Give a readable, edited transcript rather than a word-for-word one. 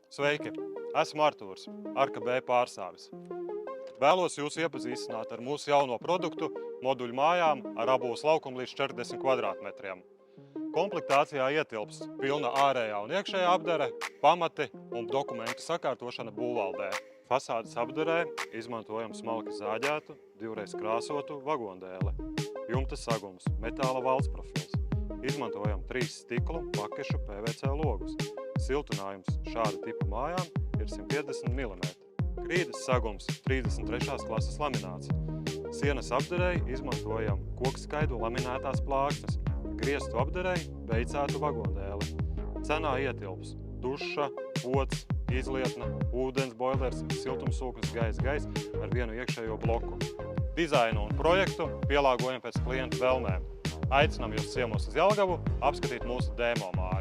Sveiki! Esmu Artūrs, Arka B pārstāvis. Vēlos jūs iepazīstināt ar mūsu jauno produktu moduļu mājām ar apbūves laukumu līdz 40 kvadrātmetriem. Komplektācijā ietilps pilna ārējā un iekšējā apdare, pamati un dokumentu sakārtošana būvvaldē. Fasādes apdarē izmantojam smalki zāģētu, divreiz krāsotu vagondēli. Jumta sagums, metāla valsts profils. Izmantojam 3 stiklu pakešu PVC logus. Siltinājums šāda tipa mājām ir 150 mm. Grīdas sagums 33. klases lamināts. Sienas apdarei izmantojam kokskaidu laminētās plāksnes. Griestu apdarei beicētu vagondēli. Cenā ietilps duša, pods, izlietne, ūdens boilers, siltumsūknis gaiss ar vienu iekšējo bloku. Dizainu un projektu pielāgojam pēc klientu vēlmēm. Aicinām jūs ciemos uz Jelgavu apskatīt mūsu demo māju.